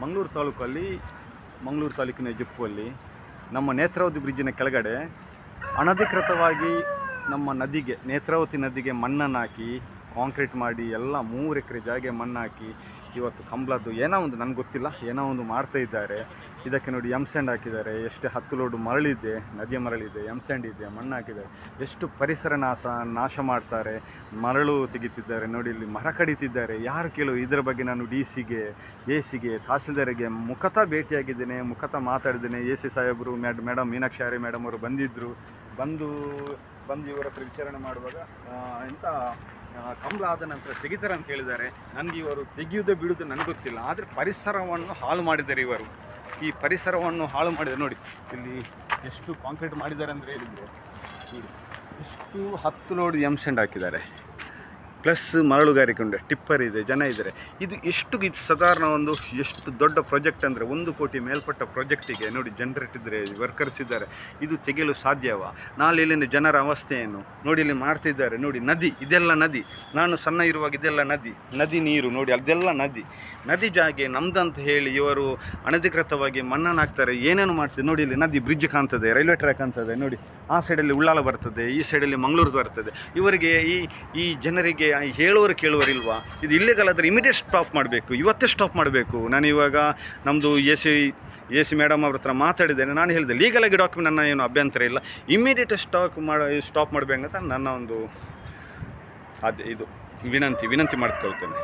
ಮಂಗಳೂರು ತಾಲೂಕಲ್ಲಿ, ಮಂಗಳೂರು ತಾಲೂಕಿನ ಜಿಪ್ಪುವಲ್ಲಿ ನಮ್ಮ ನೇತ್ರಾವತಿ ಬ್ರಿಡ್ಜಿನ ಕೆಳಗಡೆ ಅನಧಿಕೃತವಾಗಿ ನಮ್ಮ ನದಿಗೆ, ನೇತ್ರಾವತಿ ನದಿಗೆ ಮಣ್ಣನ್ನು ಹಾಕಿ ಕಾಂಕ್ರೀಟ್ ಮಾಡಿ ಎಲ್ಲ 3 ಎಕರೆ ಜಾಗೆ ಮಣ್ಣು ಹಾಕಿ ಇವತ್ತು ಕಂಬಳದ್ದು ಏನೋ ಒಂದು ನನಗೆ ಗೊತ್ತಿಲ್ಲ, ಏನೋ ಒಂದು ಮಾಡ್ತಾ ಇದ್ದಾರೆ. ಇದಕ್ಕೆ ನೋಡಿ ಸ್ಯಾಂಡ್ ಹಾಕಿದ್ದಾರೆ, ಎಷ್ಟು 10 ಲೋಡ್ ಮರಳಿದೆ, ನದಿಯ ಮರಳಿದೆ, ಸ್ಯಾಂಡ್ ಇದೆ, ಮಣ್ಣು ಹಾಕಿದ್ದಾರೆ. ಎಷ್ಟು ಪರಿಸರ ನಾಶ ಮಾಡ್ತಾರೆ, ಮರಳು ತೆಗಿತಿದ್ದಾರೆ. ನೋಡಿ ಇಲ್ಲಿ ಮರ ಕಡಿತಿದ್ದಾರೆ. ಯಾರು ಕೇಳು ಇದರ ಬಗ್ಗೆ ನಾನು DC ಗೆ, AC ಗೆ, ತಹಸೀಲ್ದಾರಿಗೆ ಮುಖತಃ ಭೇಟಿಯಾಗಿದ್ದೇನೆ, ಮುಖತಃ ಮಾತಾಡಿದ್ದೇನೆ. AC ಸಾಹೇಬರು, ಮೇಡಮ್ ಮೀನಾಕ್ಷಿ ಆರ್ಯ ಮೇಡಮ್ ಅವರು ಬಂದಿದ್ದರು. ಬಂದು ಇವರ ಹತ್ರ ವಿಚಾರಣೆ ಮಾಡುವಾಗ ಎಂಥ ಕಂಬಳ ಆದ ನಂತರ ತೆಗಿತಾರೆ ಅಂತ ಹೇಳಿದ್ದಾರೆ. ನನಗೆ ಇವರು ತೆಗೆಯುವುದೇ ಬಿಡುವುದು ನನಗೆ ಗೊತ್ತಿಲ್ಲ, ಆದರೆ ಪರಿಸರವನ್ನು ಹಾಳು ಮಾಡಿದ್ದಾರೆ ಇವರು. ಈ ಪರಿಸರವನ್ನು ಹಾಳು ಮಾಡಿದ್ದಾರೆ. ನೋಡಿ ಇಲ್ಲಿ ಎಷ್ಟು ಕಾಂಕ್ರೀಟ್ ಮಾಡಿದ್ದಾರೆ ಅಂದರೆ ಹೇಳಿದರೆ ಎಷ್ಟು 10 ಲೋಡ್ ಸ್ಯಾಂಡ್ ಹಾಕಿದ್ದಾರೆ, ಪ್ಲಸ್ ಮರಳುಗಾರಿಕೆ ಉಂಟು, ಟಿಪ್ಪರ್ ಇದೆ, ಜನ ಇದ್ದಾರೆ. ಇದು ಸಾಧಾರಣ ಒಂದು ಎಷ್ಟು ದೊಡ್ಡ ಪ್ರಾಜೆಕ್ಟ್ ಅಂದರೆ 1 ಕೋಟಿ ಮೇಲ್ಪಟ್ಟ ಪ್ರಾಜೆಕ್ಟಿಗೆ ನೋಡಿ ಜನರೇಟ್ ಇದ್ದರೆ, ವರ್ಕರ್ಸ್ ಇದ್ದಾರೆ. ಇದು ತೆಗೆಯಲು ಸಾಧ್ಯವಾ? ನಾಳೆ ಇಲ್ಲಿನ ಜನರ ಅವಸ್ಥೆ ಏನು ನೋಡಿ. ಇಲ್ಲಿ ಮಾಡ್ತಿದ್ದಾರೆ ನೋಡಿ, ನದಿ, ಇದೆಲ್ಲ ನದಿ. ನಾನು ಸಣ್ಣ ಇರುವಾಗ ಇದೆಲ್ಲ ನದಿ ನೀರು ನೋಡಿ, ಅದೆಲ್ಲ ನದಿ ಜಾಗೆ ನಮ್ದಂತ ಹೇಳಿ ಇವರು ಅನಧಿಕೃತವಾಗಿ ಮಣ್ಣನ್ನು ಹಾಕ್ತಾರೆ, ಏನೇನು ಮಾಡ್ತಾರೆ ನೋಡಿ. ಇಲ್ಲಿ ನದಿ, ಬ್ರಿಡ್ಜ್ ಕಾಣ್ತದೆ, ರೈಲ್ವೆ ಟ್ರ್ಯಾಕ್ ಕಾಣ್ತದೆ ನೋಡಿ. ಆ ಸೈಡಲ್ಲಿ ಉಳ್ಳಾಲ ಬರ್ತದೆ, ಈ ಸೈಡಲ್ಲಿ ಮಂಗಳೂರು ಬರ್ತದೆ. ಇವರಿಗೆ ಈ ಜನರಿಗೆ ಹೇಳುವರು ಕೇಳುವರಿಲ್ವಾ? ಇದು ಇಲ್ಲಿಗಲ್ ಆದರೆ ಇಮಿಡಿಯೇಟ್ ಸ್ಟಾಪ್ ಮಾಡಬೇಕು, ಇವತ್ತೇ ಸ್ಟಾಪ್ ಮಾಡಬೇಕು. ನಾನು ಇವಾಗ ನಮ್ಮದು AC ಮೇಡಮ್ ಅವ್ರ ಹತ್ರ ಮಾತಾಡಿದ್ದೇನೆ. ನಾನು ಹೇಳಿದೆ ಲೀಗಲಾಗಿ ಡಾಕ್ಯುಮೆಂಟ್ ನನ್ನ ಏನು ಅಭ್ಯಂತರ ಇಲ್ಲ, ಇಮಿಡಿಯೇಟ್ ಸ್ಟಾಪ್ ಮಾಡಬೇಕಂತ ನನ್ನ ಒಂದು ಇದು ವಿನಂತಿ ಮಾಡ್ಕೊಳ್ತೇನೆ.